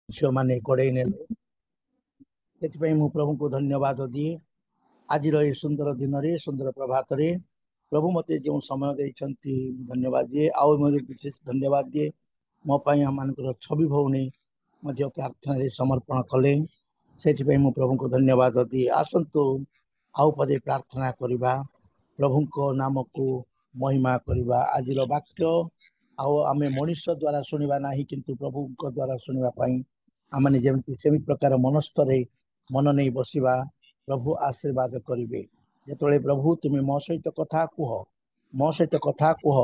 झील मैंने कड़े ने प्रभु को धन्यवाद दिए। आज ये सुंदर दिन रे सुंदर प्रभात रे प्रभु मते जो समय देइछंती धन्यवाद दिए। आउ मुझे विशेष धन्यवाद दिए मो पाई हम मानकर छवि भौणी मध्य प्रार्थना रे समर्पण कले से प्रभु को धन्यवाद दिए। आसंतु आउ पदे प्रार्थना करिबा प्रभु को नाम को महिमा करिबा। आज वाक्य आउ आमे मनुष्य द्वारा सुनिबा नाही किंतु प्रभु को द्वारा सुनिबा पाई आमने जेमति सेमी प्रकार मनस्तरे मन नहीं बसिबा। प्रभु आशीर्वाद करिवे। जेतोळे प्रभु तुम मो सहित कथा कुह मो सहित कथा कुह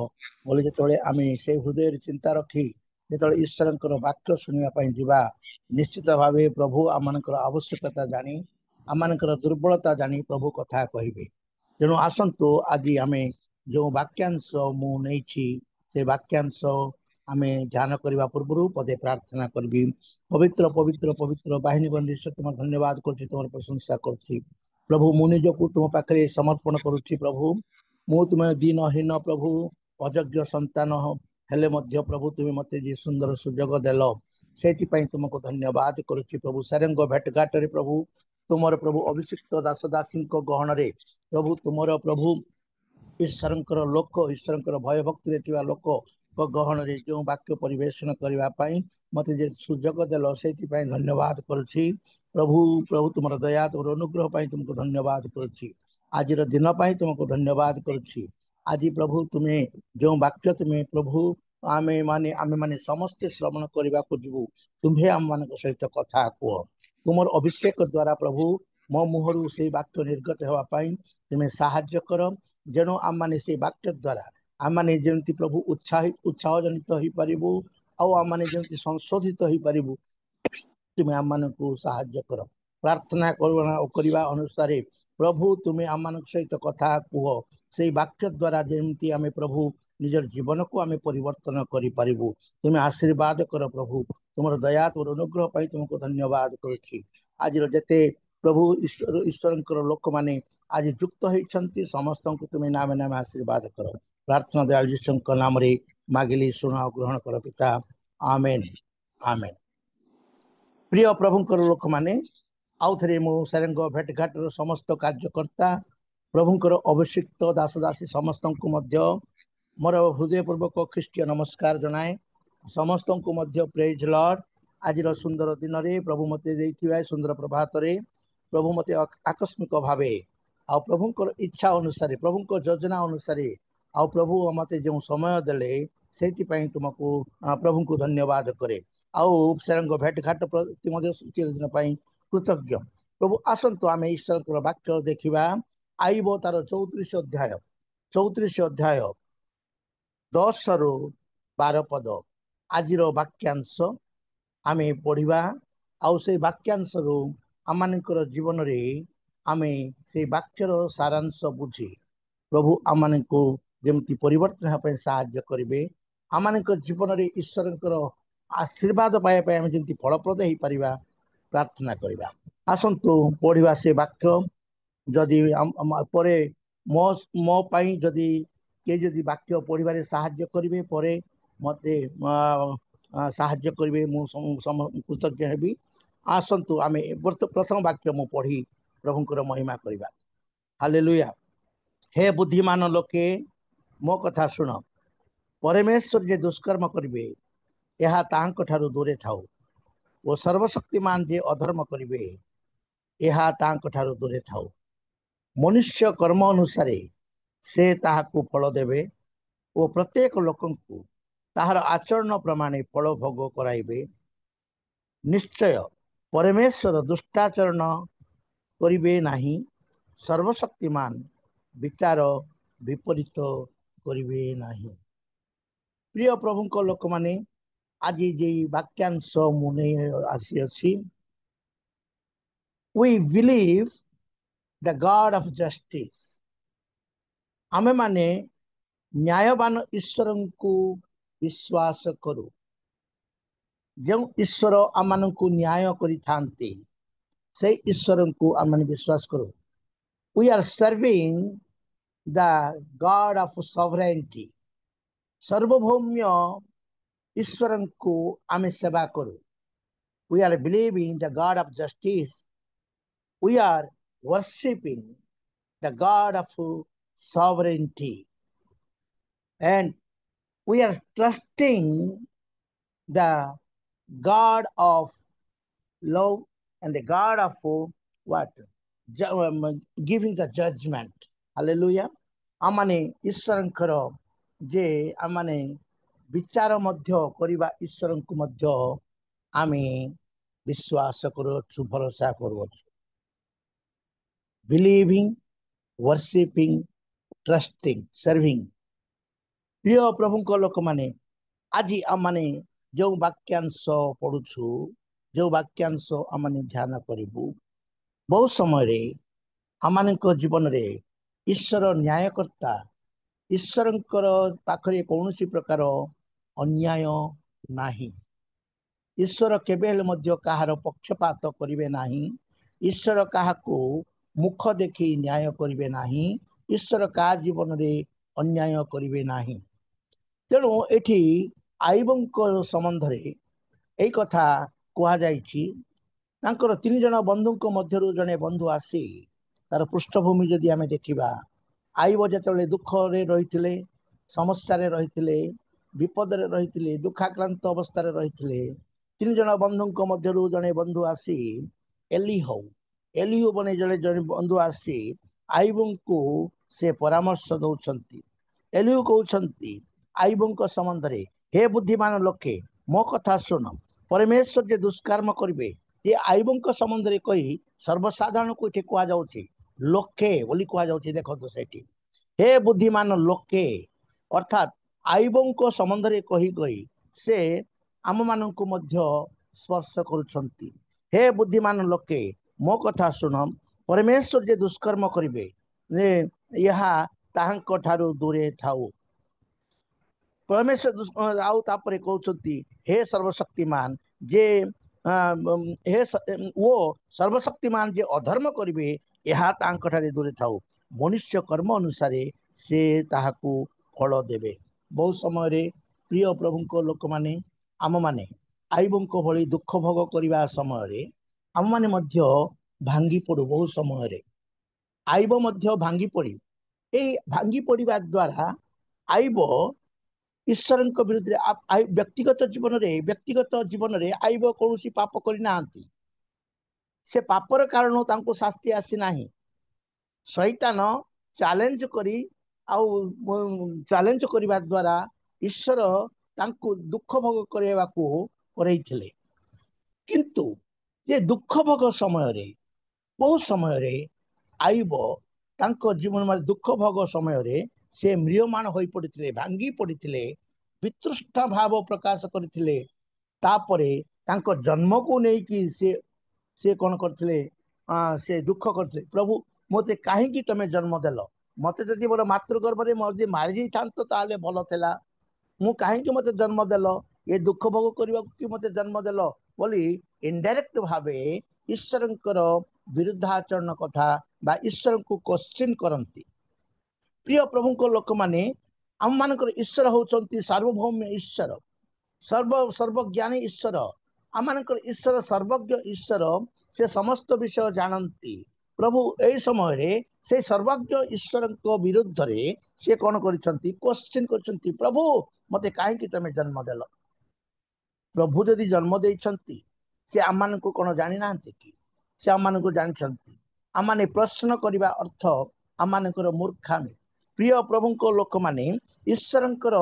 बोले जेतोळे आमे से हृदय चिंता रखी जेतोळे ईश्वरंकर वाक्य सुनिबा पाई जिबा निश्चित भावे प्रभु आमनकर आवश्यकता जानी आमनकर दुर्बलता जानी प्रभु कथा कहिबे। तेणु आसंतु आज आम जो वाक्यांश मु नहीं से वाक्यांश आम ध्यान करने पूर्व पदे प्रार्थना करी। पवित्र पवित्र पवित्र बाहिनी गंडीश तुम धन्यवाद कर तुम प्रशंसा कर प्रभु मु निजक तुम पाखे समर्पण करुच्ची। प्रभु मु तुम दीनहीन प्रभु अयोग्य संतान हेले मध्य प्रभु तुम मत जी सुंदर सुजोग देल से तुमको धन्यवाद करुच्ची। प्रभु सारंग भेटघाट रे प्रभु तुमर प्रभु अभिषिक्त दास दासी गहन रे प्रभु तुमर प्रभु ईश्वरंकर लोक ईश्वरंकर भय भक्ति रे लोक गहन रे जो वाक्य परिवेशन करने मत जे सुजोग देल से धन्यवाद करुच्ची। प्रभु प्रभु तुम दया तुम अनुग्रह पाई तुमको धन्यवाद करुच्ची। आज दिन पाई तुमको धन्यवाद करुच्ची। आज प्रभु तुम्हें जो वाक्य तुम्हें प्रभु आमे माने समस्ते श्रवण करने को जीवु तुम्हें आम मान सहित कथा कह तुम अभिषेक द्वारा प्रभु मो मुहरु से वाक्य निर्गत होगापाई तुम्हें साहाय्य कर। जेणु आम माने से वाक्य द्वारा आम माने जेमती प्रभु उत्साह जनित हो पारिबु आम माने जेमती संशोधित हो पारिबु तुम्हें आम मान को साहाय्य कर। प्रार्थना करवा अनुसार प्रभु तुम्हें आम मान सहित कथा कुह से वाक्य द्वारा जेमती आमे प्रभु निजर जीवन को आमे परिवर्तन करि पारिबु तुम्हें आशीर्वाद कर। प्रभु तुम दया तुम अनुग्रह पाई तुमको धन्यवाद करुच्ची। आज जेते प्रभु ईश्वर लोक माने आज युक्त होती समस्त को तुम्हें नामे नामे आशीर्वाद कर। प्रार्थना दयाल यीशु नाम रे मागिली शुण ग्रहण कर पिता आमेन आमेन। प्रिय प्रभुंकर लोक माने आउ थे मु सारंग भेटघाट समस्त कार्यकर्ता प्रभुंकर अभिषिक्त दास दासी समस्त को मध्य मोर हृदयपूर्वक ख्रीष्टीय नमस्कार जनाए। समस्त को मध्य प्रेज लॉर्ड। आज सुंदर दिन रे प्रभु मते देइथिबा सुंदर प्रभात रे प्रभु मते आकस्मिक भावे आ प्रभुंकर इच्छा अनुसार प्रभुंकर योजना अनुसार आ प्रभु मते जो समय देले से तुमको प्रभु को धन्यवाद करे। आउ सारंग भेटघाट प्रति दिन कृतज्ञ। प्रभु आसतु आम ईश्वर वाक्य देखा आईब तार 34 अध्याय 10 रु 12 पद आज वाक्यांश आम पढ़ा आउ से वाक्यांश रु आम जीवन रे आमे से वाक्यर सारांश बुझी प्रभु आम को जमती परिवर्तन होगा साहाय्य करेंगे। आम जीवन रे ईश्वर आशीर्वाद पाइबा आम जमी फलप्रद हो पार प्रार्थना करवा। आसतु पढ़ा से वाक्य जदि मो मो पाई जदि के जदि वाक्य पढ़वे साहाय्य करेंगे परे मते साहाय्य करेंगे मु कृतज्ञ हेबी। आसतु आम प्रथम वाक्य मु पढ़ी प्रभुंकर महिमा करवा। हालेलुया। हे बुद्धिमान लोके मो कथा शुण परमेश्वर जे दुष्कर्म करेंगे यह तांको ठारू दूरे थाउ और सर्वशक्तिमान जे अधर्म करेंगे यह तांको ठारू दूरे थाउ। मनुष्य कर्म अनुसार से ताहाकु फल देवे और प्रत्येक लोकंकु ताहार आचरण प्रमाणे फल भोग कराइबे। निश्चय परमेश्वर दुष्टाचरण करिबे नाही सर्वशक्तिमान विचार विपरीत करिबे नाही। प्रिय प्रभु लोक माने आज जे वाक्यांश मुने आसी अछि we believe the God of justice. आमे माने न्यायवान ईश्वर को विश्वास करू जो ईश्वर आम को न्याय करिथांते से ईश्वर को आम विश्वास करू। We are serving the God of sovereignty. सार्वभौम्य ईश्वर को आम सेवा करू। We are believing the God of justice. We are worshiping the God of sovereignty. And we are trusting the God of love and the God of what? Giving the judgment. Hallelujah. ଆମମାନେ ଈଶ୍ୱରଙ୍କର ଯେ ଆମମାନେ ବିଚାର ମଧ୍ୟ କରିବା ଈଶ୍ୱରଙ୍କୁ ମଧ୍ୟ ଆମେ ବିଶ୍ୱାସ କରୁଅଛୁ, ଭରସା କରୁଅଛୁ। ବିଲିଭିଂ, worshiping, trusting, serving। ପ୍ରିୟ ପ୍ରଭୁଙ୍କ ଲୋକମାନେ, ଆଜି ଆମମାନେ ଯେଉଁ ବାକ୍ୟାଂଶ ପଢୁଛୁ, ଯେଉଁ ବାକ୍ୟାଂଶ ଆମମାନେ ଧ୍ୟାନ କରିବୁ, ବହୁ ସମୟରେ ଆମମାନଙ୍କ ଜୀବନରେ ଈଶ୍ୱର ନ୍ୟାୟକର୍ତ୍ତା, ଈଶ୍ୱରଙ୍କର ପାଖରେ କୌଣସି ପ୍ରକାର ଅନ୍ୟାୟ ନାହିଁ। ଈଶ୍ୱର କେବେ ହେଲେ ମଧ୍ୟ କାହାର ପକ୍ଷପାତ କରିବେ ନାହିଁ। ଈଶ୍ୱର କାହାକୁ ମୁଖ ଦେଖି ନ୍ୟାୟ କରିବେ ନାହିଁ। ଈଶ୍ୱର କାହା ଜୀବନରେ ଅନ୍ୟାୟ କରିବେ ନାହିଁ। ତେଣୁ ଏଠି ଆଇବଙ୍କ ସମ୍ବନ୍ଧରେ ଏଇ କଥା କୁହାଯାଇଛି। ତାଙ୍କର 3 ଜଣ ବନ୍ଧୁଙ୍କ ମଧ୍ୟରୁ ଜଣେ ବନ୍ଧୁ ଆସି, ତାର ପୃଷ୍ଠଭୂମି ଯଦି ଆମେ ଦେଖିବା, ଆଇବ ଯେତେବେଳେ ଦୁଃଖରେ ରହିଥିଲେ, ସମସ୍ୟାରେ ରହିଥିଲେ, ବିପଦରେ ରହିଥିଲେ, ଦୁଃଖାକ୍ରାନ୍ତ ଅବସ୍ଥାରେ ରହିଥିଲେ, 3 ଜଣ ବନ୍ଧୁଙ୍କ ମଧ୍ୟରୁ ଜଣେ ବନ୍ଧୁ ଆସି ଏଲିହୁ ବନେ ଜଣେ ବନ୍ଧୁ ଆସି ଆଇବଙ୍କୁ ସେ ପରାମର୍ଶ ଦଉଛନ୍ତି। ଏଲିହୁ କହୁଛନ୍ତି ଆଇବଙ୍କ ସମ୍ବନ୍ଧରେ, ହେ ବୁଦ୍ଧିମାନ ଲୋକେ, ମୋ କଥା ଶୁଣ। ପରମେଶ୍ୱର ଯେ ଦୁଷ୍କର୍ମ କରିବେ, ଏ ଆଇବଙ୍କ ସମ୍ବନ୍ଧରେ କହି ସର୍ବସାଧାରଣକୁ ଏଠି କୁହାଯାଉଛି, ଲୋକେ ବୋଲି କୁହାଯାଉଛି। ଦେଖନ୍ତୁ ସେଠି, ହେ ବୁଦ୍ଧିମାନ ଲୋକେ, ଅର୍ଥାତ୍ ଆଇବଙ୍କ ସମ୍ବନ୍ଧରେ କହି ସେ ଆମମାନଙ୍କୁ ମଧ୍ୟ ସ୍ପର୍ଶ କରୁଛନ୍ତି। ହେ ବୁଦ୍ଧିମାନ ଲୋକେ, ମୋ କଥା ଶୁଣ। ପରମେଶ୍ୱର ଯେ ଦୁଷ୍କର୍ମ କରିବେ, ଏହା ତାହାଙ୍କ ଠାରୁ ଦୂରେ ଥାଉ। ପରମେଶ୍ୱର ଆଉ ତାପରେ କହୁଛନ୍ତି, ହେ ସର୍ବଶକ୍ତିମାନ ଯେ ଓ ସର୍ବଶକ୍ତିମାନ ଯେ ଅଧର୍ମ କରିବେ, ଏହା ତାଙ୍କ ଠାରେ ଦୂରେ ଥାଉ। ମନୁଷ୍ୟ କର୍ମ ଅନୁସାରେ ସେ ତାହାକୁ ଫଳ ଦେବେ। ବହୁ ସମୟରେ ପ୍ରିୟ ପ୍ରଭୁଙ୍କ ଲୋକମାନେ, ଆମମାନେ ଆଇବଙ୍କ ଭଳି ଦୁଃଖ ଭୋଗ କରିବା ସମୟରେ ଆମମାନେ ମଧ୍ୟ ଭାଙ୍ଗି ପଡୁ। ବହୁ ସମୟରେ ଆଇବ ମଧ୍ୟ ଭାଙ୍ଗି ପଡି, ଏଇ ଭାଙ୍ଗି ପଡିବା ଦ୍ୱାରା ଆଇବ ଈଶ୍ୱରଙ୍କ ବିରୁଦ୍ଧରେ, ବ୍ୟକ୍ତିଗତ ଜୀବନରେ ଆଇବ କୌଣସି ପାପ କରିନାହାନ୍ତି। ସେ ପାପର କାରଣ ତାଙ୍କୁ ଶାସ୍ତି ଆସିନାହିଁ। ଶୈତାନ ଚ୍ୟାଲେଞ୍ଜ କରିବା ଦ୍ୱାରା ଈଶ୍ୱର ତାଙ୍କୁ ଦୁଃଖ ଭୋଗ କରିବାକୁ କରେଇଥିଲେ। କିନ୍ତୁ ଯେ ଦୁଃଖ ଭୋଗ ସମୟରେ, ବହୁ ସମୟରେ ଆଇବ ତାଙ୍କ ଜୀବନ ଦୁଃଖ ଭୋଗ ସମୟରେ ସେ ମ୍ରିୟମାଣ ହୋଇ ପଡିଥିଲେ, ଭାଙ୍ଗି ପଡିଥିଲେ, ବିତୃଷ୍ଣା ଭାବ ପ୍ରକାଶ କରିଥିଲେ। ତାପରେ ତାଙ୍କ ଜନ୍ମକୁ ନେଇକି ସେ କଣ କରିଥିଲେ? ସେ ଦୁଃଖ କରିଥିଲେ, ପ୍ରଭୁ ମୋତେ କାହିଁକି ତମେ ଜନ୍ମ ଦେଲ? ମତେ ଯଦି ମୋର ମାତୃ ଗର୍ଭରେ ଯଦି ମାରି ଯାଇଥାନ୍ତ ତାହେଲେ ଭଲ ଥିଲା। ମୁଁ କାହିଁକି ମତେ ଜନ୍ମ ଦେଲ? ଏ ଦୁଃଖ ଭୋଗ କରିବାକୁ କି ମତେ ଜନ୍ମ ଦେଲ ବୋଲି ଇନଡାଇରେକ୍ଟ ଭାବେ ଈଶ୍ୱରଙ୍କର ବିରୁଦ୍ଧାଚରଣ କଥା ବା ଈଶ୍ୱରଙ୍କୁ କ୍ୱେଶ୍ଚିନ୍ କରନ୍ତି। ପ୍ରିୟ ପ୍ରଭୁଙ୍କ ଲୋକମାନେ, ଆମମାନଙ୍କର ଈଶ୍ୱର ହଉଛନ୍ତି ସାର୍ବଭୌମ୍ୟ ଈଶ୍ୱର, ସର୍ବଜ୍ଞାନୀ ଈଶ୍ୱର। ଆମମାନଙ୍କର ଈଶ୍ୱର ସର୍ବଜ୍ଞ ଈଶ୍ୱର, ସେ ସମସ୍ତ ବିଷୟ ଜାଣନ୍ତି। ପ୍ରଭୁ ଏଇ ସମୟରେ ସେ ସର୍ବଜ୍ଞ ଈଶ୍ୱରଙ୍କ ବିରୁଦ୍ଧରେ ସେ କଣ କରିଛନ୍ତି? କ୍ୱେଶ୍ଚିନ୍ କରିଛନ୍ତି, ପ୍ରଭୁ ମତେ କାହିଁକି ତମେ ଜନ୍ମ ଦେଲ? ପ୍ରଭୁ ଯଦି ଜନ୍ମ ଦେଇଛନ୍ତି, ସେ ଆମମାନଙ୍କୁ କଣ ଜାଣିନାହାନ୍ତି କି? ସେ ଆମମାନଙ୍କୁ ଜାଣିଛନ୍ତି। ଆମମାନେ ପ୍ରଶ୍ନ କରିବା ଅର୍ଥ ଆମମାନଙ୍କର ମୂର୍ଖାମି। ପ୍ରିୟ ପ୍ରଭୁଙ୍କ ଲୋକମାନେ, ଈଶ୍ୱରଙ୍କର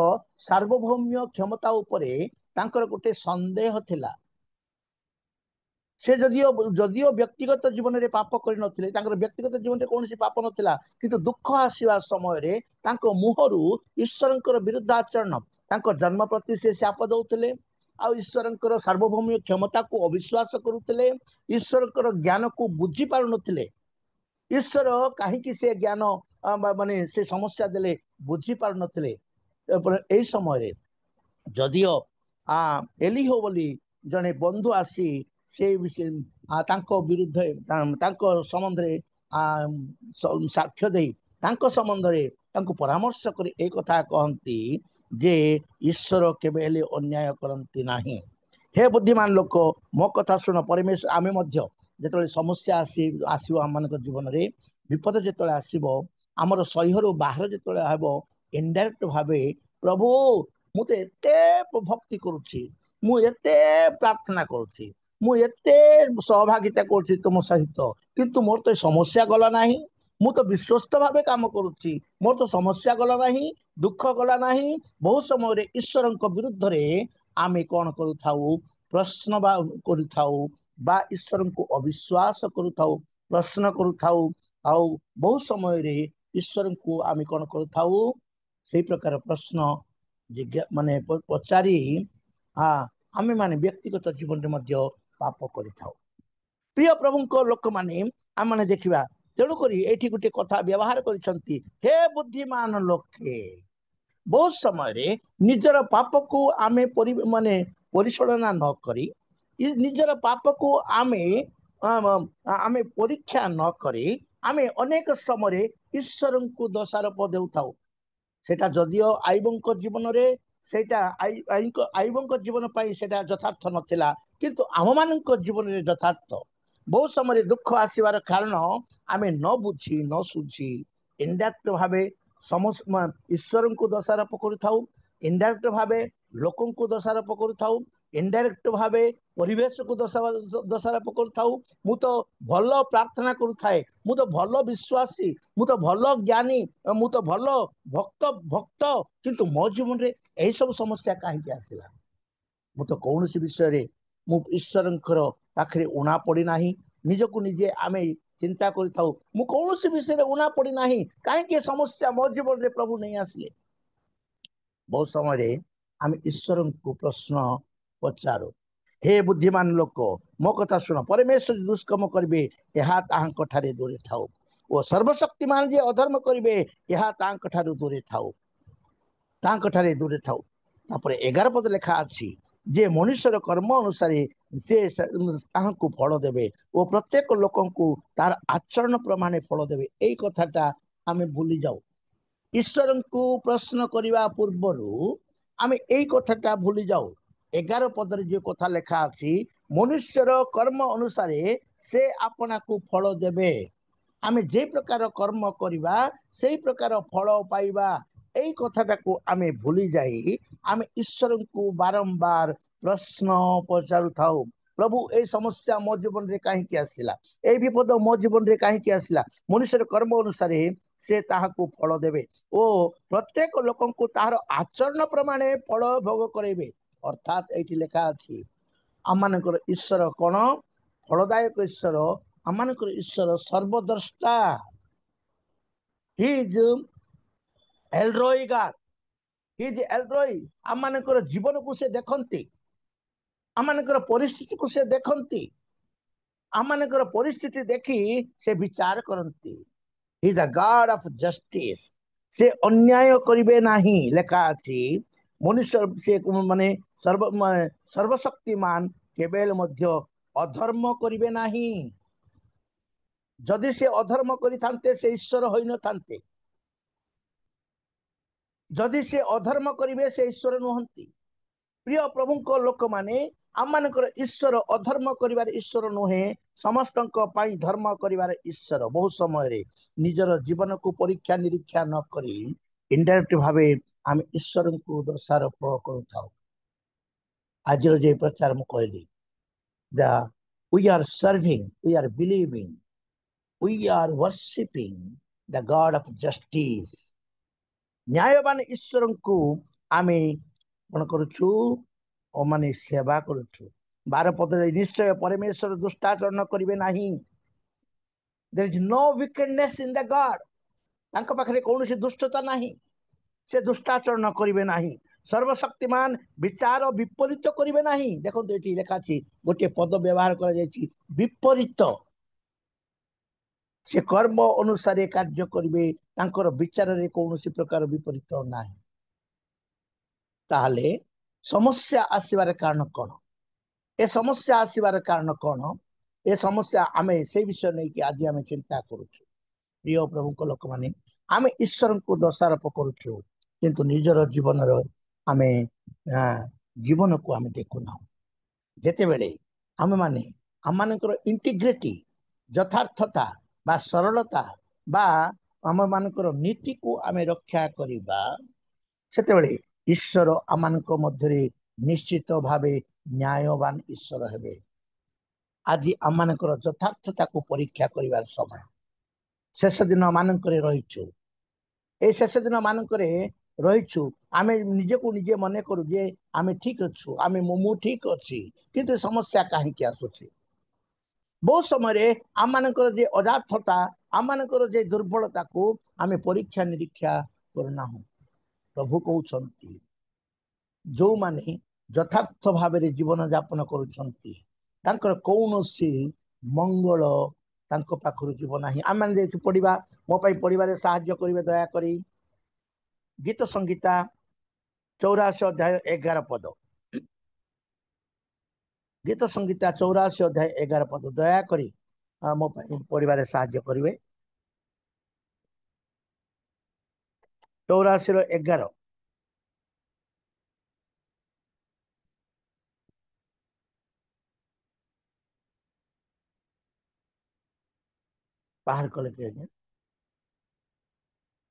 ସାର୍ବଭୌମ୍ୟ କ୍ଷମତା ଉପରେ ତାଙ୍କର ଗୋଟେ ସନ୍ଦେହ ଥିଲା। ସେ ଯଦିଓ ବ୍ୟକ୍ତିଗତ ଜୀବନରେ ପାପ କରିନଥିଲେ, ତାଙ୍କର ବ୍ୟକ୍ତିଗତ ଜୀବନରେ କୌଣସି ପାପ ନଥିଲା, କିନ୍ତୁ ଦୁଃଖ ଆସିବା ସମୟରେ ତାଙ୍କ ମୁହଁରୁ ଈଶ୍ୱରଙ୍କର ବିରୁଦ୍ଧାଚରଣ, ତାଙ୍କ ଜନ୍ମ ପ୍ରତି ସେ ଶାପ ଦଉଥିଲେ, ଆଉ ଈଶ୍ୱରଙ୍କର ସାର୍ବଭୌମ୍ୟ କ୍ଷମତାକୁ ଅବିଶ୍ୱାସ କରୁଥିଲେ, ଈଶ୍ୱରଙ୍କର ଜ୍ଞାନକୁ ବୁଝି ପାରୁନଥିଲେ। ଈଶ୍ୱର କାହିଁକି ସେ ଜ୍ଞାନ ସେ ସମସ୍ୟା ଦେଲେ ବୁଝି ପାରୁନଥିଲେ। ଏଇ ସମୟରେ ଯଦିଓ ଏଲିହୁ ବୋଲି ଜଣେ ବନ୍ଧୁ ଆସି ସେ ତାଙ୍କ ବିରୁଦ୍ଧରେ, ତାଙ୍କ ସମ୍ବନ୍ଧରେ ସାକ୍ଷ୍ୟ ଦେଇ ତାଙ୍କ ସମ୍ବନ୍ଧରେ ତାଙ୍କୁ ପରାମର୍ଶ କରି ଏ କଥା କହନ୍ତି ଯେ ଈଶ୍ୱର କେବେ ହେଲେ ଅନ୍ୟାୟ କରନ୍ତି ନାହିଁ। हे बुद्धिमान लोक मो कथा शुण परमेश्वर आमे मध्य जेतले समस्या आसीबो आम मानक जीवन रे विपद जेतले आसीबो हमर सह्यरु बाहर जेतले हबो इनडायरेक्ट भाबे प्रभु मु तो एते भक्ति करूची मु एते प्रार्थना करूची मु एते सहभागिता करूची तुम सहित किंतु मोर तो समस्या गला नाही मु तो विश्वस्त भावे काम करूची मोर तो समस्या गला नाही दुख गला नाही बहुत समय रे ईश्वर विरुद्ध रे आमे कौन करूथाऊ प्रश्न करूथाऊ बा ईश्वर को अविश्वास करूथाऊ प्रश्न करूथाऊ आउ बहुत समय रे ईश्वर को आमे कौन करूथाऊ से प्रकार प्रश्न माने पचारि हाँ आमे माने व्यक्तिगत जीवन रे मध्य पाप करिथाऊ प्रिय प्रभु को लोक माने आम माने देखिबा तेणु करी एठी गुटे कथा व्यवहार करिसंती हे बुद्धिमान लोके बहुत समय रे निजर पाप को आमे माने परिचालना न करी निजर पाप को आमे आमे परीक्षा न करी आमे अनेक समय ईश्वर को दोषारोप देउथाऊ सेटा जदियो आईबंक जीवन रे सेटा आईबंक जीवन पाई सेटा यथार्थ नथिला किंतु आम मानक जीवन रे यथार्थ बहुत समय दुख आसीबार कारण आमे न बुझी न सुझी इनडायरेक्ट भावे समस्त ईश्वर को दोषारोप करूथाऊ इनडायरेक्ट भावे लोक को दोषारोप करूथाऊ इनडायरेक्ट भावे परिवेश को दोषारोप करूथाऊ मु तो भल प्रार्थना करूथाए मु तो भल विश्वासी मु तो भल ज्ञानी मु तो भल भक्त भक्त किंतु मो जीवन रे एही सब समस्या काहे आसिला मु तो कौन सी विषय रे मु ईश्वर पाखे उणा पड़ी नाही निजको निजे आमे चिंता करिथाऊ मु कौन सी विषय रे उणा पड़ी नाही काहे समस्या मो जीवन रे प्रभु नहीं आसिले बहुत समय रे आमे ईश्वर को प्रश्न पचारो हे बुद्धिमान लोक मो कथा शुण परमेश्वर दुष्कर्म करिवे एहा ताहांक ठारे दूरे थाऊ ओ सर्वशक्तिमान जे अधर्म करिवे एहा ताहांक ठारे दूरे थाऊ ताहांक ठारे दूरे थाऊ तापर 11 पद लेखा अछि जे मनुष्यर कर्म अनुसार से ताहांकु फल देवे ओ प्रत्येक लोकंकु तार आचरण प्रमाणे फल देवे एई कथाटा आमे भूली जाऊ ईश्वर को प्रश्न करने पूर्वर आम यही कथाटा भूली जाऊ 11 पदर जो कथा लेखा अच्छी मनुष्यर कर्म अनुसार से आपना को फल देवे आम जे प्रकार कर्म करवा से प्रकार फल पाइबा यही कथाटा को आम भूली जाई आम ईश्वर को बारंबार प्रश्न पचारू थाऊ प्रभु ए समस्या मो जीवन रे कहीं आसला ए विपद मो जीवन रे कहीं आसला मनुष्यर कर्म अनुसार से ताहाको फल देवे ओ प्रत्येक लोक को तार आचरण प्रमाणे फल भोग करेबे अर्थात एठी लेखा अछि आमानकर ईश्वर कोन फलदायक ईश्वर आमानकर ईश्वर सर्वद्रष्टा he is El Roi God he is El Roi आमानकर जीवन को से देखंती आमानकर परिस्थिति को से देखंती आमानकर परिस्थिति देखी से विचार करंती ही द गॉड ऑफ जस्टिस से अन्याय करिवे नाही लेखा अछि मनुष्य से माने सर्वशक्तिमान केवल मध्य अधर्म करिवे नाही जदि से अधर्म करिथांते से ईश्वर होई न थांते जदि से अधर्म करिवे से ईश्वर नुहंती प्रिय प्रभु को लोक माने आमानकर ईश्वर अधर्म करिवार ईश्वर नुहे समस्त धर्म करिवार ईश्वर बहुत समय रे निजर जीवन को परीक्षा निरीक्षा न करी इनडायरेक्ट भावे आम ईश्वर को दोषारोप करूथाऊ आज जे प्रचार मु कहली द we are serving we are believing we are worshipping the God of justice न्यायवान ईश्वर को आमे कौन करूछु माने सेवा करूछु 12 पद निश्चय परमेश्वर दुष्टाचरण करिवे नाही there is no wickedness in the God तांका पाखरे कोनोसी दुष्टता नाही से दुष्टाचरण करिवे नाही सर्वशक्तिमान विचार विपरीत करिवे नाही देखो एठी लेखा अछि गोटे पद व्यवहार करा जायछि विपरीत से कर्म अनुसार कार्य करिवे तांकर विचार रे कोनोसी प्रकार विपरीत नाही ताहले समस्या आसीबार कारण कौन ए समस्या आसीबार कारण कौन ए समस्या आमे से विषय नहीं कि आज आमे चिंता करूछु प्रिय प्रभु को लोक माने आमे ईश्वर को दोषारोप करूछु किंतु निजर जीवन रो आमे जीवन को आमे देखुना ଯେତେବେଳେ ଆମେମାନେ ଆମମାନଙ୍କର ଇଣ୍ଟିଗ୍ରିଟି ଯଥାର୍ଥତା ବା ସରଳତା ବା ଆମମାନଙ୍କର ନୀତିକୁ ଆମେ ରକ୍ଷା କରିବା ସେତେବେଳେ ଈଶ୍ୱର ଆମମାନଙ୍କ ମଧ୍ୟରେ ନିଶ୍ଚିତ ଭାବେ ନ୍ୟାୟବାନ ଈଶ୍ୱର ହେବେ। ଆଜି ଆମମାନଙ୍କର ଯଥାର୍ଥତାକୁ ପରୀକ୍ଷା କରିବାର ସମୟ। ଶେଷ ଦିନ ମାନଙ୍କରେ ରହିଛୁ। এই ଶେଷ ଦିନ ମାନଙ୍କରେ ରହିଛୁ। ଆମେ ନିଜକୁ ନିଜେ ମନେ କରୁ ଯେ ଆମେ ଠିକ ଅଛୁ, ମୁଁ ଠିକ ଅଛି, କିନ୍ତୁ ସମସ୍ୟା କାହିଁକି ଆସୁଛି? ବହୁତ ସମୟରେ ଆମମାନଙ୍କର ଯେ ଅଜାର୍ଥତା, ଆମମାନଙ୍କର ଯେ ଦୁର୍ବଳତାକୁ ଆମେ ପରୀକ୍ଷା ନିରୀକ୍ଷା କରୁନାହୁଁ। ପ୍ରଭୁ କହୁଛନ୍ତି ଯୋଉମାନେ ଯଥାର୍ଥ ଭାବରେ ଜୀବନ ଯାପନ କରୁଛନ୍ତି ତାଙ୍କର କୌଣସି ମଙ୍ଗଳ ତାଙ୍କ ପାଖରୁ ଯିବ ନାହିଁ। ଆମେ ଦେଖି ପଢିବା, ମୋ ପାଇଁ ପଢିବାରେ ସାହାଯ୍ୟ କରିବେ ଦୟାକରି ଗୀତ ସଂହିତା 84 ଅଧ୍ୟାୟ 11 ପଦ। ଗୀତ ସଂହିତା 84 ଅଧ୍ୟାୟ 11 ପଦ ଦୟାକରି ମୋ ପାଇଁ ପଢିବାରେ ସାହାଯ୍ୟ କରିବେ। 84 11 ବାହାର କଲେ କି ଆଜ୍ଞା?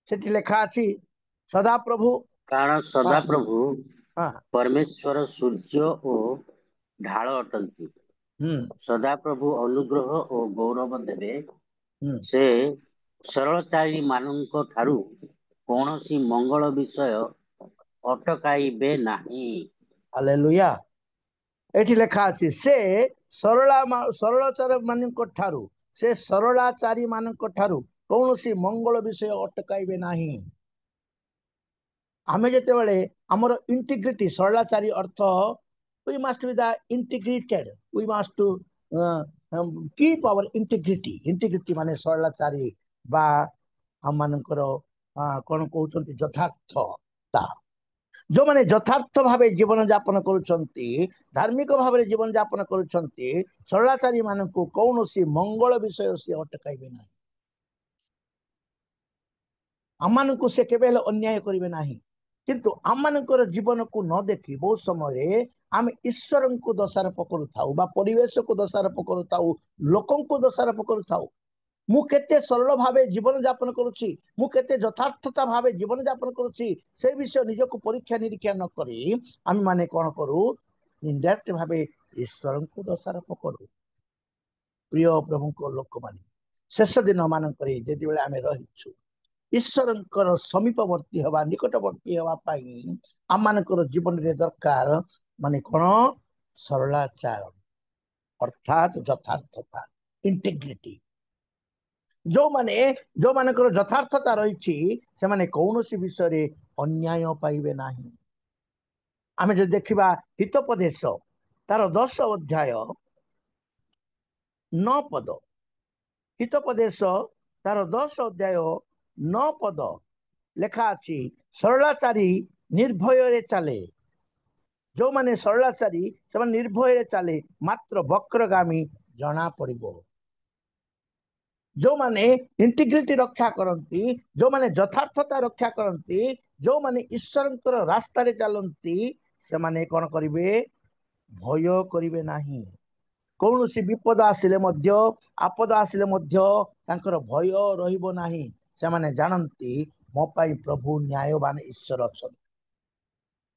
ସେଠି ଲେଖା ଅଛି ସଦାପ୍ରଭୁ, କାରଣ ସଦାପ୍ରଭୁ ପରମେଶ୍ୱର ସୂର୍ଯ୍ୟ ଓ ଢାଳ ଅଟନ୍ତି। ସଦାପ୍ରଭୁ ଅନୁଗ୍ରହ ଓ ଗୌରବ ଦେବେ। ସେ ସରଳଚାରୀ ମାନଙ୍କ ଠାରୁ କୌଣସି ମଙ୍ଗଳ ବିଷୟ ଅଟକାଇବେ ନାହିଁ। ହାଲେଲୁୟା। ଏଠି ଲେଖା ଅଛି ସେ ସରଳଚାରୀ ମାନଙ୍କ ଠାରୁ, ସେ ସରଳାଚାରୀ ମାନଙ୍କ ଠାରୁ କୌଣସି ମଙ୍ଗଳ ବିଷୟ ଅଟକାଇବେ ନାହିଁ। ଆମେ ଯେତେବେଳେ ଆମର ଇଣ୍ଟିଗ୍ରିଟି, ସରଳାଚାରୀ ଅର୍ଥ we must be the integrated, we must to keep our integrity. integrity ମାନେ ସରଳାଚାରୀ ବା ଆମମାନଙ୍କର କଣ କହୁଛନ୍ତି ଯଥାର୍ଥତା। ଯୋଉମାନେ ଯଥାର୍ଥ ଭାବେ ଜୀବନ ଯାପନ କରୁଛନ୍ତି, ଧାର୍ମିକ ଭାବରେ ଜୀବନ ଯାପନ କରୁଛନ୍ତି, ସରଳାଚାରୀ ମାନଙ୍କୁ କୌଣସି ମଙ୍ଗଳ ବିଷୟ ସେ ଅଟକାଇବେ ନାହିଁ। ଆମମାନଙ୍କୁ ସେ କେବେ ହେଲେ ଅନ୍ୟାୟ କରିବେ ନାହିଁ। କିନ୍ତୁ ଆମମାନଙ୍କର ଜୀବନକୁ ନ ଦେଖି ବହୁତ ସମୟରେ ଆମେ ଈଶ୍ୱରଙ୍କୁ ଦୋଷାରୋପ କରୁଥାଉ ବା ପରିବେଶକୁ ଦୋଷାରୋପ କରୁଥାଉ, ଲୋକଙ୍କୁ ଦୋଷାରୋପ କରୁଥାଉ। ମୁଁ କେତେ ସରଳ ଭାବେ ଜୀବନ ଯାପନ କରୁଛି, ମୁଁ କେତେ ଯଥାର୍ଥତା ଭାବେ ଜୀବନ ଯାପନ କରୁଛି, ସେ ବିଷୟ ନିଜକୁ ପରୀକ୍ଷା ନିରୀକ୍ଷା ନ କରି ଆମେ ମାନେ କଣ କରୁ? ଇନଡାଇରେକ୍ଟ ଭାବେ ଈଶ୍ୱରଙ୍କୁ ଦୋଷାରୋପ କରୁ। ପ୍ରିୟ ପ୍ରଭୁଙ୍କ ଲୋକମାନେ, ଶେଷ ଦିନ ମାନଙ୍କରେ ଯେତେବେଳେ ଆମେ ରହିଛୁ, ଈଶ୍ୱରଙ୍କର ସମୀପବର୍ତ୍ତୀ ହେବା, ନିକଟବର୍ତ୍ତୀ ହେବା ପାଇଁ ଆମମାନଙ୍କର ଜୀବନରେ ଦରକାର ମାନେ କଣ? ସରଳାଚାର ଅର୍ଥାତ୍ ଯଥାର୍ଥତା, ଇଣ୍ଟିଗ୍ରିଟି। ଯୋଉମାନଙ୍କର ଯଥାର୍ଥତା ରହିଛି ସେମାନେ କୌଣସି ବିଷୟରେ ଅନ୍ୟାୟ ପାଇବେ ନାହିଁ। ଆମେ ଯଦି ଦେଖିବା ହିତୋପଦେଶ ତାର 10 ଅଧ୍ୟାୟ 9 ପଦ, ହିତୋପଦେଶ ତାର 10 ଅଧ୍ୟାୟ 9 ପଦ ଲେଖା ଅଛି ସରଳାଚାରୀ ନିର୍ଭୟରେ ଚାଲେ। ଯୋଉମାନେ ସରଳାଚାରୀ ସେମାନେ ନିର୍ଭୟରେ ଚାଲେ, ମାତ୍ର ବକ୍ରଗାମୀ ଜଣା ପଡିବ। ଯୋଉମାନେ ଇଣ୍ଟିଗ୍ରିଟି ରକ୍ଷା କରନ୍ତି, ଯୋଉମାନେ ଯଥାର୍ଥତା ରକ୍ଷା କରନ୍ତି, ଯୋଉମାନେ ଈଶ୍ୱରଙ୍କର ରାସ୍ତାରେ ଚାଲନ୍ତି, ସେମାନେ କଣ କରିବେ? ଭୟ କରିବେ ନାହିଁ। କୌଣସି ବିପଦ ଆସିଲେ ମଧ୍ୟ, ଆପଦ ଆସିଲେ ମଧ୍ୟ ତାଙ୍କର ଭୟ ରହିବ ନାହିଁ। ସେମାନେ ଜାଣନ୍ତି ମୋ ପାଇଁ ପ୍ରଭୁ ନ୍ୟାୟବାନ ଈଶ୍ୱର ଅଛନ୍ତି,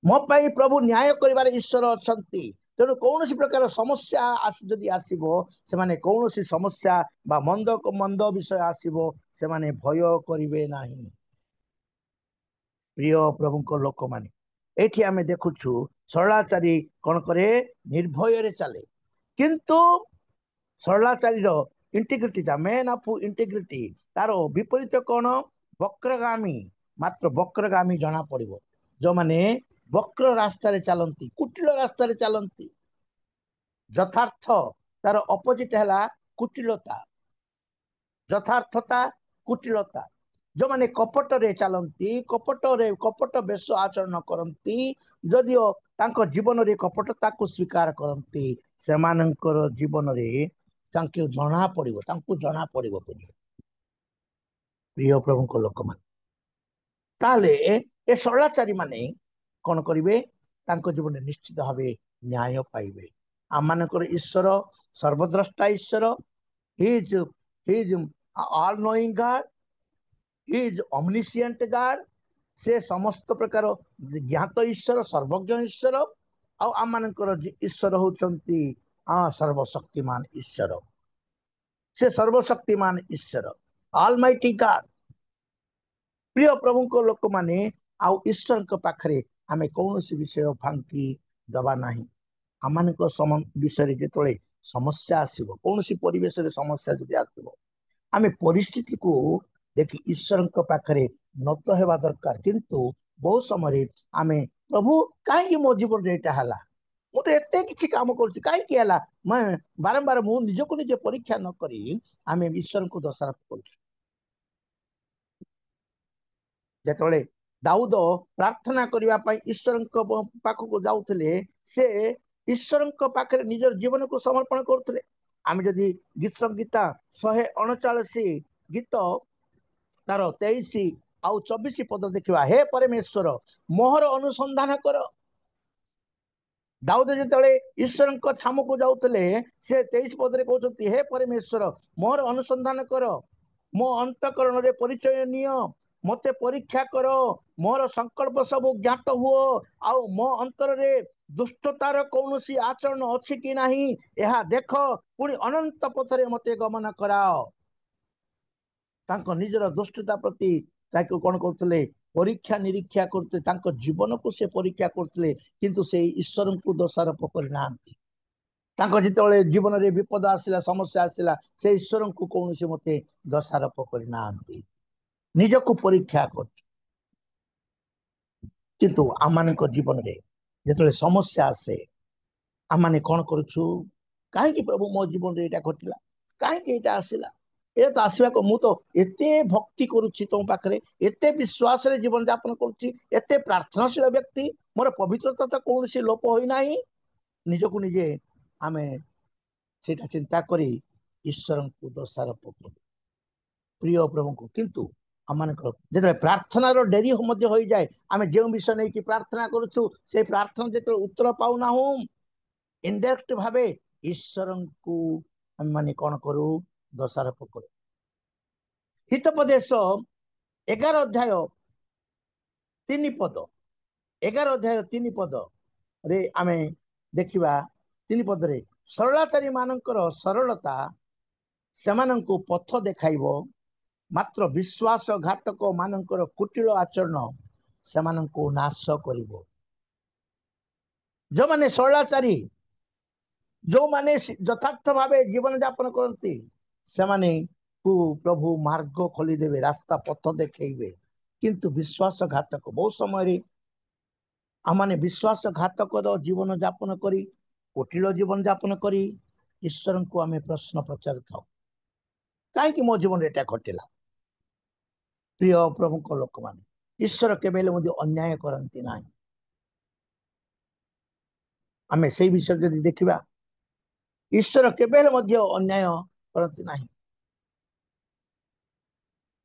ମୋ ପାଇଁ ପ୍ରଭୁ ନ୍ୟାୟ କରିବାରେ ଈଶ୍ୱର ଅଛନ୍ତି। ତେଣୁ କୌଣସି ପ୍ରକାର ସମସ୍ୟା ଯଦି ଆସିବ, ସେମାନେ କୌଣସି ସମସ୍ୟା ବା ମନ୍ଦ ବିଷୟ ଆସିବ, ସେମାନେ ଭୟ କରିବେ ନାହିଁ। ପ୍ରିୟ ପ୍ରଭୁଙ୍କ ଲୋକମାନେ, ଏଠି ଆମେ ଦେଖୁଛୁ ସରଳାଚାରୀ କଣ କରେ? ନିର୍ଭୟରେ ଚାଲେ। କିନ୍ତୁ ସରଳାଚାରୀର integrity, the man of integrity, ତାର ବିପରୀତ କଣ? ବକ୍ରଗାମୀ। ମାତ୍ର ବକ୍ରଗାମୀ ଜଣା ପଡିବ। ଯୋଉମାନେ ବକ୍ର ରାସ୍ତାରେ ଚାଲନ୍ତି, କୁଟିଳ ରାସ୍ତାରେ ଚାଲନ୍ତି। ଯଥାର୍ଥ ତାର ଅପୋଜିଟ ହେଲା କୁଟିଳତା। ଯଥାର୍ଥତା କୁଟିଳତା। ଯୋଉମାନେ କପଟରେ ଚାଲନ୍ତି, କପଟ ବେଶ ଆଚରଣ କରନ୍ତି, ଯଦିଓ ତାଙ୍କ ଜୀବନରେ କପଟତାକୁ ସ୍ୱୀକାର କରନ୍ତି, ସେମାନଙ୍କର ଜୀବନରେ ତାଙ୍କୁ ଜଣା ପଡିବ। ପ୍ରିୟ ପ୍ରଭୁଙ୍କ ଲୋକମାନେ, ତାହେଲେ ଏ ସରଳାଚାରୀ ମାନେ କଣ କରିବେ? ତାଙ୍କ ଜୀବନରେ ନିଶ୍ଚିତ ଭାବେ ନ୍ୟାୟ ପାଇବେ। आम मानकर ईश्वर सर्वद्रष्टा ईश्वर he is all knowing God he is omniscient God से समस्त प्रकार ज्ञात ईश्वर सर्वज्ञ ईश्वर आम मानकर ईश्वर होचंती सर्वशक्तिमान ईश्वर से सर्वशक्तिमान ईश्वर ऑलमाइटी गॉड प्रिय प्रभु को लोक माने आउ ईश्वर के पाखरे आमे कौन विषय फांकी दबा नहीं आम विषय जो समस्या आसो कौन परिवेश समस्या जदि आसो आम परिस्थिति को देखि ईश्वर पाखरे नत होगा दरकार किंतु बहुत समय आम प्रभु कहीं मो जीवन यहाँ मुझे एत कि कम कहीं मैं बारंबार मु निजक निजे परीक्षा न करी आम ईश्वर को दोषारोप कर जेतले दाऊद प्रार्थना करने ईश्वर पाखक जाऊले से ईश्वर पाखे निजर जीवन को समर्पण करते आम जदि गीत संगीता 139 गीत तार 23 आउ 24 पद देखा हे परमेश्वर मोहर अनुसंधान कर दाऊद जिते ईश्वर छाम को जाऊले से 23 पद कहते हे परमेश्वर मोहर अनुसंधान कर मो अंतकरण रे परिचय नियो मते परीक्षा कर मोर संकल्प सब ज्ञात हुओ आउ मो अंतर रे दुष्टतार कौन आचरण अच्छी कि नहीं यह देख पुणी अनंत पथरे मते गमन कराओ तांको निजर दुष्टता प्रति कौन करते परीक्षा निरीक्षा करते जीवन को से परीक्षा करते किंतु से ईश्वर को दोषारोप करना जिते जीवन रे विपद आसला समस्या आसला से ईश्वर को कौन से मते दोषारोप करना निजको परीक्षा कर किंतु आम मान जीवन रे जो समस्या आसे आम मैंने कौन करुछु कहीं प्रभु मो जीवन रे घटला कहीं आसला ये तो आसवा को मु तो एते भक्ति करुछि तुम पाखरे एते विश्वास रे जीवन यापन करुछि एते प्रार्थनाशील व्यक्ति मोर पवित्रता तो कौन सी लोप होई नाही निजको निजे आमे सेटा चिंता करी ईश्वर को दोषारोप करू प्रिय प्रभु को किंतु आम जो प्रार्थनार डेरी हो जाए आम जो विषय नहीं कि प्रार्थना करुछु से प्रार्थना जो उत्तर पाऊना इनडायरेक्ट भावे ईश्वर को आम माने कौन करू दोषारोप करू हितोपदेश 11 अध्याय 3 पद 11 अध्याय 3 पद रे आमे देखिबा 3 पद रे सरलाचारी मानकर सरलता सेमानंको पथ देखाइबो मात्र विश्वासघातक मानकर कुटिल आचरण सेमानंको नाश करिबो जो माने सरलाचारी जो माने यथार्थ भावे जीवन यापन करती से माने को प्रभु मार्ग खोली देवे रास्ता पथ देखेबे किंतु विश्वासघातक बहुत समय आमाने विश्वासघातक जीवन यापन करी कुटिल जीवन यापन करी ईश्वर को आमे प्रश्न पचार था कहीं मो जीवन एटा घटिला प्रिय प्रभु को लोक माने ईश्वर केबेले मध्य अन्याय करती ना आमे से विषय जदि देखिबा ईश्वर केबेले मध्य अन्याय करती ना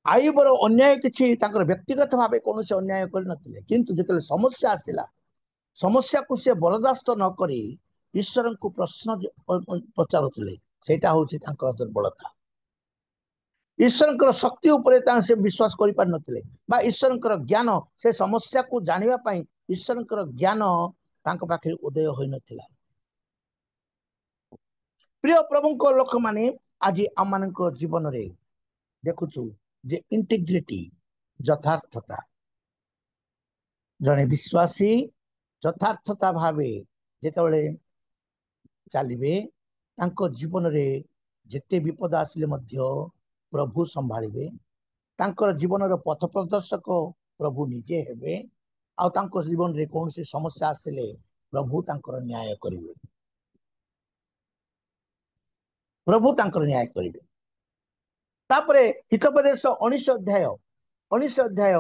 आयुबर अन्याय किछि ताकर व्यक्तिगत भावे कौन से अन्याय कर नथिले किंतु जेतले समस्या आसिला समस्या को से बरदास्त न करी ईश्वर को प्रश्न पचारुथिले सेटा होछि ताकर दुर्बलता ईश्वर शक्ति उपरे से विश्वास कर पार नथिले बा ईश्वर ज्ञान से समस्या को जानिबा पई ईश्वर ज्ञान तांको पाखे उदय होई नथिला प्रिय प्रभु को लोक माने आज आम मान जीवन रे देखुछु जे इंटीग्रिटी यथार्थता जने विश्वासी यथार्थता भावे जेतबेले चलिबे तांको जीवन रे जेते विपद आसिले मध्य प्रभु संभाळिबे तांकर जीवन रो पथ प्रदर्शक प्रभु निजे हेबे आ तांको जीवन रे कौन सी समस्या आसिले प्रभु तांकर न्याय करिवे प्रभु तांकर न्याय करिवे तापरे हितोपदेश 19 अध्याय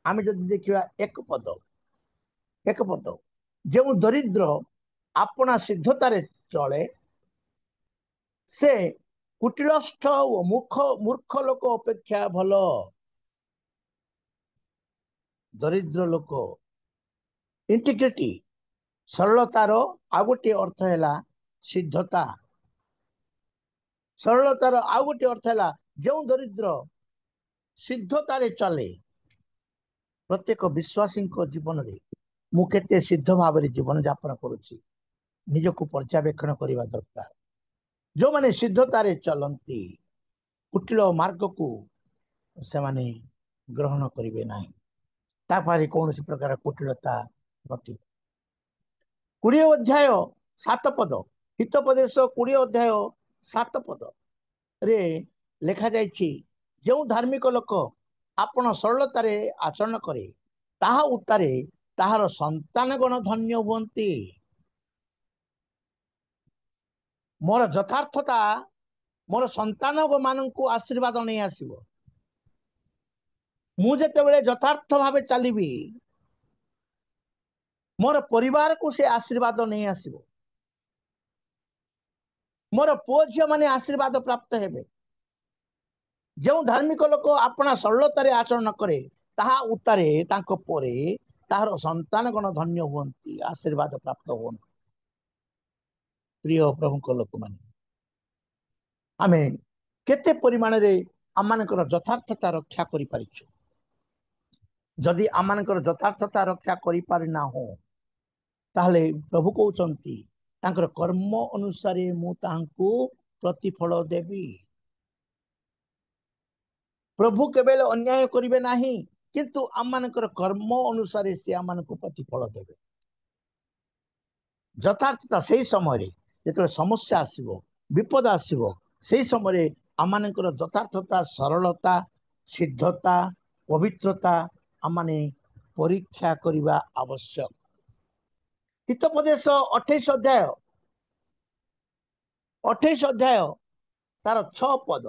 आमे जदि देखिबा एक पद जो दरिद्र अपना सिद्धतारे चले से कुटिलस्थ और मूर्ख लोक अपेक्षा भल दरिद्र लोक इंटीग्रिटी सरलतार आ गोटे अर्थ है सिद्धता सरलतार आउ गोटे अर्थ है जो दरिद्र सिद्धतार चले प्रत्येक विश्वासी जीवन में मु केते सिद्ध भाव जीवन यापन करुच्ची निजक पर्यवेक्षण करने दरकार जो माने सिद्धतार चलती कुटिल मार्ग को से माने ग्रहण करेंगे ना तापारे कौन प्रकार कुटिलता नथी 20 अध्याय 7 पद हितोपदेश 20 अध्याय 7 पद रे लेखा जाइछि जो धार्मिक लोक आपण सरलतार आचरण करे ताहा उत्तारे ताहार संतान गण धन्य हुअन्ति मोर यथार्थता मोर संतान माननकु आशीर्वाद नहीं आसीबो मु जेतेबेले यथार्थ भावे चलिबी मोर परिवार को से आशीर्वाद नहीं आसीबो मोर पुओ झियो माने आशीर्वाद प्राप्त हेबे जो धार्मिक लोक अपना सरलतार आचरण करे ताहा उत्तारे तांको परे ताहार संतान गण धन्य हुअन्ति आशीर्वाद प्राप्त हुअन्ति प्रिय प्रभु लोक माने आमे केते परिमाण रे आमानकर यथार्थता रक्षा करि पारिछु जदि आमानकर यथार्थता रक्षा करि पारि ना हो ताहले प्रभु कहउचंती तांकर कर्म अनुसार मु तांको प्रतिफल देबी प्रभु केवल अन्याय करिवे नाही किंतु आमानकर कर्म अनुसार से आमानको प्रतिफल देबे यथार्थता सही समय जेतले समस्या आसीबो विपद आसीबो सही समय आमानकर यथार्थता सरलता सिद्धता पवित्रता आमाने परीक्षा करिवा आवश्यक हितोपदेश 28 अध्याय तार 6 पद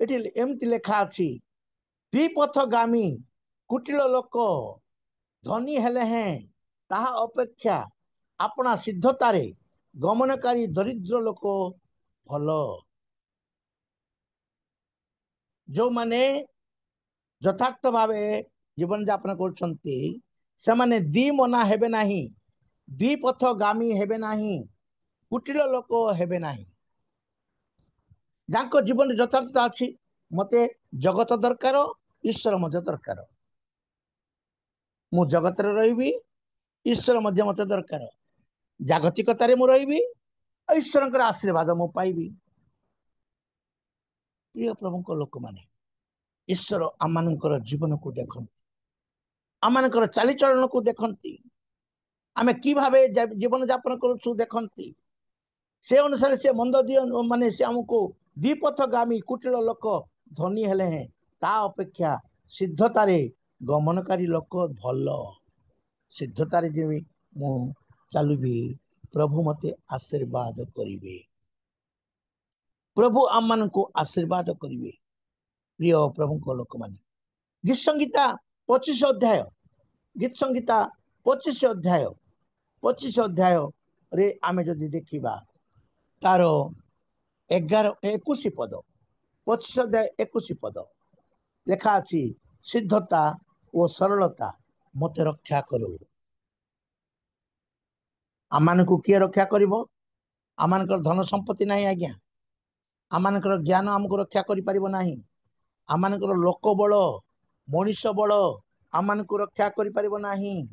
एटी एमती लेखा अछि द्विपथगामी कुटिल लोक धनी हेले हैं ताहा अपेक्षा अपना सिद्धतारे गमनकारी दरिद्र लोक भल जो माने यथार्थ भावे जीवन यापन करछंती से माने दी मना हेबे नाही द्विपथगामी हेबे नाही कुटिल लोक हेबे नाही जाको जीवन यथार्थता अछि मते जगत दरकार ईश्वर मध्य दरकार मु जगत रे रहिबी ईश्वर मध्य मते दरकार जागतिकतारे मु रहिबी ईश्वरकर आशीर्वाद मु पाइबी प्रिय प्रभु लोक माने ईश्वर आमानकर जीवन को देखंती आमानकर चालीचलन को देखंती आमे कि भावे जीवन यापन करूछु देखंती से अनुसार से मंद दियो माने से हमको द्विपथगामी कुटिल लोक धनी हेले हैं ता अपेक्षा सिद्धतारे गमनकारी लोक भल सिद्धतारे जेमी मु चालुबी प्रभु मते आशीर्वाद करिवे प्रभु आम को आशीर्वाद करिवे प्रिय प्रभु लोक माने गीत संगीता 25 अध्याय गीत संगीता 25 अध्याय रे आमे जदि देखिबा तार 21 पद 25 अध्याय 21 पद लेखा अछि सिद्धता और सरलता मते रक्षा करू आमान को किए रक्षा करिवो आमानकर धन संपत्ति नाही आज्ञा आमानकर ज्ञान हमको रक्षा करि परिबो नाही आमानकर लोक बळ मनुष्य बळ आमान को रक्षा करि परिबो नाही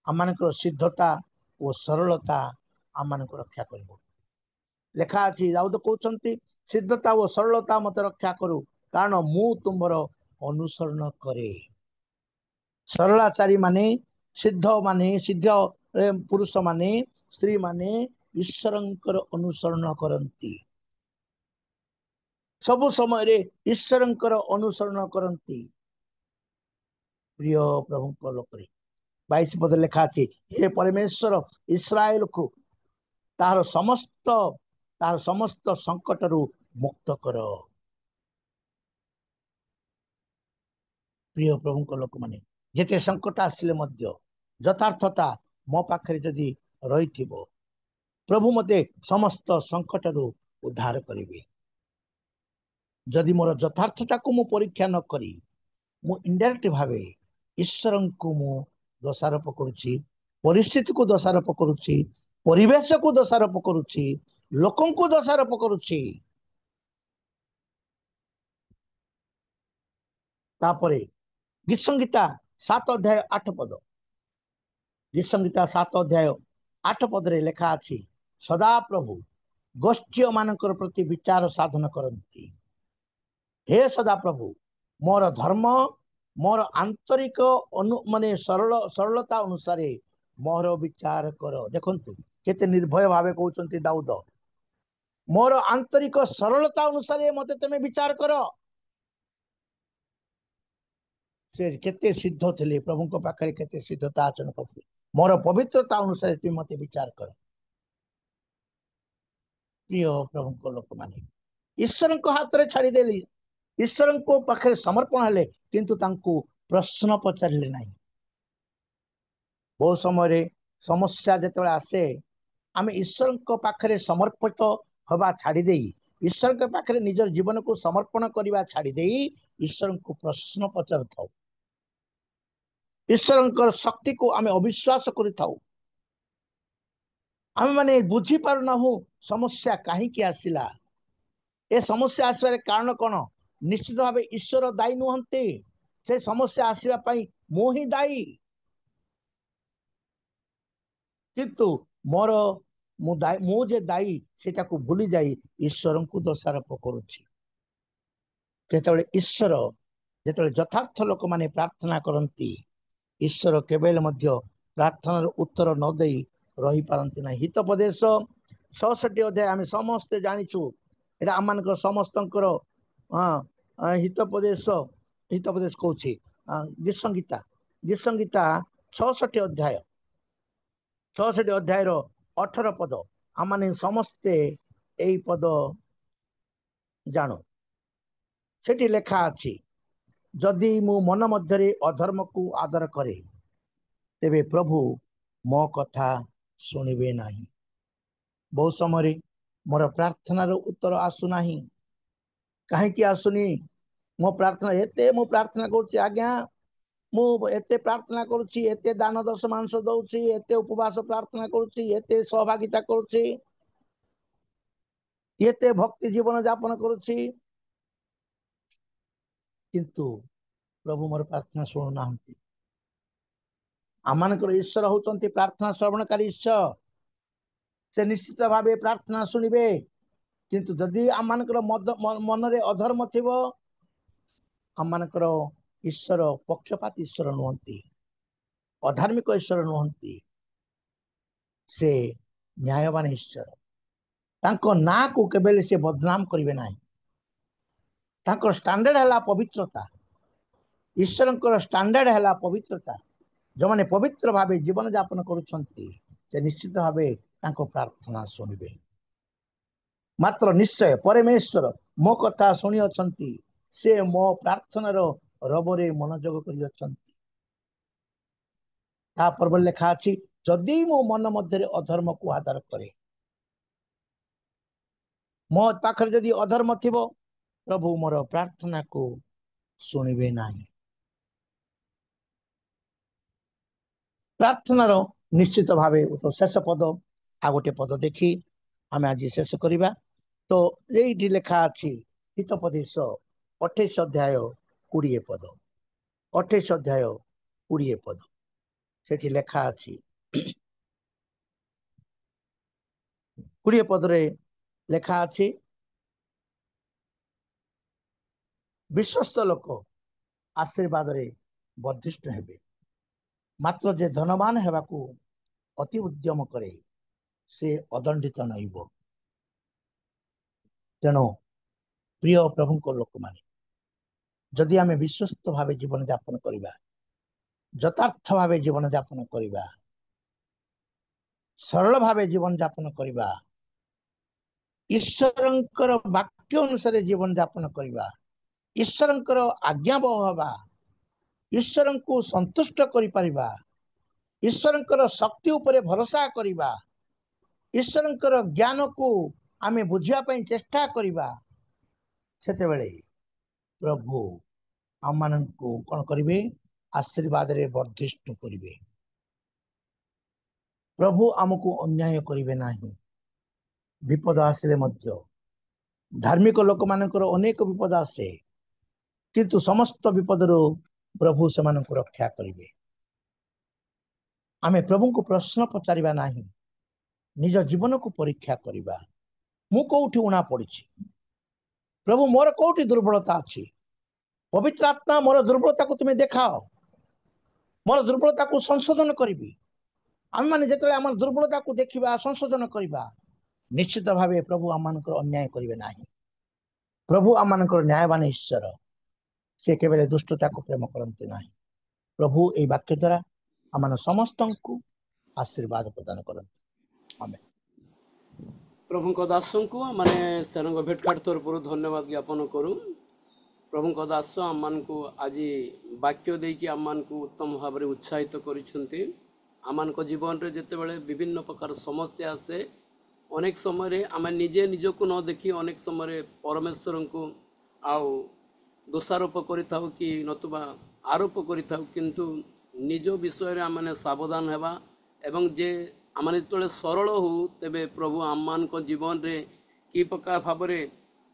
आमानकर सिद्धता और सरलता आमान को रक्षा करिवो लेखा अछि दाऊद कहउचंती सिद्धता और सरलता मते रक्षा करू कारण मु तुमर अनुसरण करे सरलाचारी माने सिद्ध पुरुष माने स्त्री माने ईश्वरंकर अनुसरण करंती सब समय रे ईश्वरंकर अनुसरण करंती प्रिय प्रभु लोक 22 पद लेखा अछि हे परमेश्वर इस्राएल को तार समस्त संकट रु मुक्त कर प्रिय प्रभु लोक माने जेते संकट आसिले मध्य यथार्थता मो पाखरे जदि रहिथिबो प्रभु मते समस्त संकट रु उद्धार करिवे जदि मोर यथार्थता को मु परीक्षा न करी मु इनडायरेक्ट भावे ईश्वर को मु दोषारोप करुछि परिस्थिति को दोषारोप करुछि परिवेश को दोषारोप करुछि, लोकन को दोषारोप करुछि। तापरे गीत संगीता 7 अध्याय 8 पद, गीत संगीता 7 अध्याय 8 पद रे लेखा अछि, सदा प्रभु गोष्ठी मानकर प्रति विचार साधन करती। हे सदा प्रभु मोर धर्म मोर आंतरिक माने सरलता अनुसार मोर विचार कर। देखंतु केते निर्भय भावे कहउचंती दाऊद, मोर आंतरिक सरलता अनुसार मते तमे विचार कर। से केते सिद्ध थे प्रभु को पाखरे, केते सिद्धता आचरण करते, मोर पवित्रता अनुसार तुम मते विचार कर। प्रिय प्रभु को लोक माने ईश्वर को हाथ रे छाड़ी देली, ईश्वर को पाखरे समर्पण हेले, किंतु तांको प्रश्न पचारिले नहीं। बहुत समय समस्या जते आसे आमे ईश्वर को पाखरे समर्पित हवा छाड़ी देई, ईश्वर के पाखरे निजर जीवन को समर्पण करवा छाड़ी देई ईश्वर को प्रश्न पचार थाउ। ईश्वर शक्ति को आमे अविश्वास करि थाउ। आमे माने बुझी पारु ना हो समस्या काहे की आसिला, ए समस्या आसबार कारण कौन? निश्चित भाव ईश्वर दायी नुहंते, से समस्या आसवा पई मो ही दायी। किंतु मोर मु जे दायी सेटा को भूली जाई ईश्वर को दोषारोप करुछि। केतबेले ईश्वर जेतबेले यथार्थ लोक माने प्रार्थना करंती, ईश्वर केवल मध्य प्रार्थनार उत्तर न देई रही पारंती ना। हितोपदेश 66 अध्याय आमे समस्त जानिछु, एटा आमानकर समस्तंकर हितोपदेश कहूछि। गीत संगीता 66 अध्याय 18 पद आमाने समस्ते एई पद जानो। सेठी लेखा अछि, जदि मु मन मध्यरे अधर्म को आदर करे तेबे प्रभु मो कथा सुनिबे नाही। बहुत समय मोर प्रार्थनार उत्तर आसु नाही, काहे की आसुनी? मो प्रार्थना एते मु प्रार्थना करूछि, आज्ञा मु एते प्रार्थना करूछि, एते दान दश मांस दउछि, एते उपवास प्रार्थना करूछि, एते सहभागिता करूछि, एते भक्ति जीवन यापन करूछि, किंतु प्रभु मोर प्रार्थना सुनु नाहंती। आमानकर ईश्वर होचंती प्रार्थना श्रवणकारी ईश्वर, से निश्चित भावे प्रार्थना सुनिबे। किंतु जदि आमानकर मन रे अधर्म थिबो, आमानकर ईश्वर पक्षपात ईश्वर नुहंती, अधार्मिक ईश्वर नुहंती, से न्यायवान ईश्वर। तांको ना को केबेले से बदनाम करिवे नाही। तांको स्टैंडर्ड हला पवित्रता, ईश्वरंकर स्टैंडर्ड हला पवित्रता। जो माने पवित्र भावे जीवन यापन करुछंती से निश्चित भावे तांको प्रार्थना सुनिबे। मात्र निश्चय परमेश्वर मो कथा सुनी अछंती, से मो प्रार्थनार रबरे मनोयोग करि अछंती। ता पर लेखा अछि, जदि मो मन मध्यरे अधर्म को आदर करे, मो पाखरे जदि अधर्म थिबो, प्रभु मोर प्रार्थना को सुनिबे नाही। प्रार्थनार निश्चित भावे तो शेष पद आ गोटे पद देखी आमे आज शेष करिबा। तो यही लेखा अछि हितोपदेश 28 अध्याय 20 पद, 28 अध्याय 20 पद सेठी लेखा अछि। 20 पद रे लेखा अछि, विश्वस्त लोक आशीर्वाद रे वर्धिष्ठ हेबे, मात्र जे धनवान हेबाकू अति उद्यम करे से अदंडित नहिब। तेणु प्रिय प्रभु को लोक माने जदि आमे विश्वस्त भावे जीवन यापन करिबा, यथार्थ भावे जीवन यापन करिबा, सरल भावे जीवन यापन करिबा, ईश्वरंकर वाक्य अनुसार जीवन यापन करिबा, ईश्वरंकर आज्ञा बहबा, ईश्वर को संतुष्ट करि परिबा, ईश्वरंकर शक्ति उपरे भरोसा करिबा, ईश्वरंकर ज्ञान को आमे बुझिया पई चेष्टा करिबा, सेते बेले प्रभु आमान को कौन करिवे? आशीर्वाद रे वर्धिष्ठ करिवे। प्रभु आमको अन्याय करिवे नाही। विपद आसिले मध्य धार्मिक लोक मानकर अनेक विपद आसे, किंतु समस्त विपदर प्रभु से रक्षा करिवे। आमे प्रभु को प्रश्न पचारिबा नाही, निज जीवन को परीक्षा करिबा। मु कोठी उणा पड़ी, प्रभु मोर कोठी दुर्बलता अछि, पवित्र आत्मा मोर दुर्बलता को तुम्हें देखाओ, मोर दुर्बलता को संशोधन करी। आम मैंने जिते आम दुर्बलता को देखा संशोधन करवा, निश्चित भाव प्रभु आम अन्याय करेंगे ना। प्रभु आम न्यायवान ईश्वर, से केवल दुष्टता को प्रेम करते ना। प्रभु ये वाक्य द्वारा आम समस्त को आशीर्वाद प्रदान करते। आमेन। प्रभु दास को माने सेरंग भेटघाट तरफ धन्यवाद ज्ञापन करूँ। प्रभु दास आम को आज वाक्य देकी आम को उत्तम भाव में उत्साहित करिसेंती। आम जीवन रे जिते बड़े विभिन्न प्रकार समस्या आसे, अनेक समय आम निजे निजको न देखी अनेक समय परमेश्वर को आउ दोषारोप करिथाउ कि नतुबा आरोप करिथाउ, किंतु निज विषय रे आम सावधान हेबा एवं जे आम जो सरल हो तेबे प्रभु आम जीवन रे कि प्रकार भाव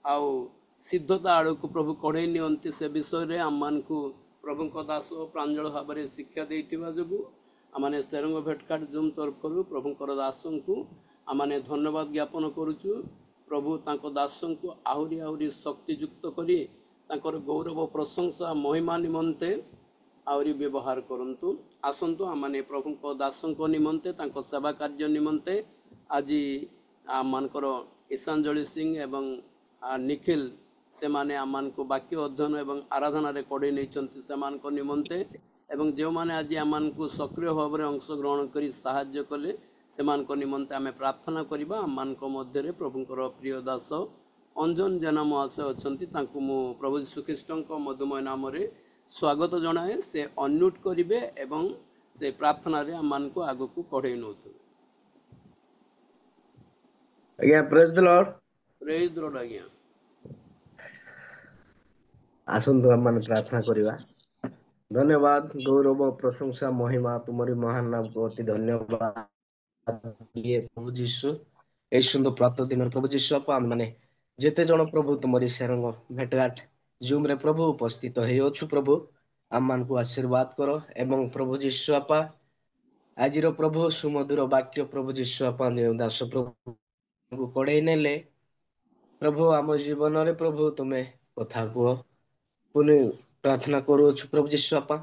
आउ सिद्धता आड़ को प्रभु कढ़ई नियंती से विषय रे आम को प्रभु दास प्रांजल भाव में शिक्षा देइतिबा जोगु आमने सेरंग भेटघाट जूम तरफ करू प्रभुकर दास को आमने धन्यवाद ज्ञापन करुचु। प्रभु तांको दास को आहुरी आहुरी शक्तियुक्त करी तांकर गौरव प्रशंसा महिमा निमंते आहुरी व्यवहार करंतु। आसंतु आमने प्रभु दास निमंते तांको सेवा कार्य निमंते आज आमकर ईशांजलि सिंह एवं निखिल से माने आमान को वाक्य अध्ययन एवं आराधना रे कड़े नहीं सेमान को निमंते एवं जो माने आज आमान को सक्रिय भाव में अंशग्रहण करी साहाय्य कले सेमान को निमंते आमे प्रार्थना करिबा। आमान को मध्य रे प्रभुकर प्रिय दास अंजन जेना महाशय अछंती, तांको मु प्रभु यीशु ख्रीष्टଙ୍କ मधुमय नाम रे स्वागत जनाए। से अनम्यूट करिवे एवं से प्रार्थना रे आमान को आगु को कढै नउथु। आज्ञा praise the Lord. Praise the Lord. आज्ञा आसंतु हम मान प्रार्थना करिवा। धन्यवाद गौरव प्रशंसा महिमा तुम्हारी महान नाम को अति धन्यवाद ये प्रभु जीशु। ए सुंदर प्रातः दिन प्रभु जीशु आप माने जेते जन प्रभु तुम्हारी सेरंग भेटघाट जूम रे प्रभु उपस्थित हे अछु प्रभु आम मान को आशीर्वाद करो एवं प्रभु जीशु आपा आज प्रभु सुमधुर वाक्य प्रभु जीशु आपा दास प्रभु को कड़े नेले प्रभु आम जीवन रे प्रभु तुम्हें कथा कह पुनि प्रार्थना करूँ प्रभु जीशु आपा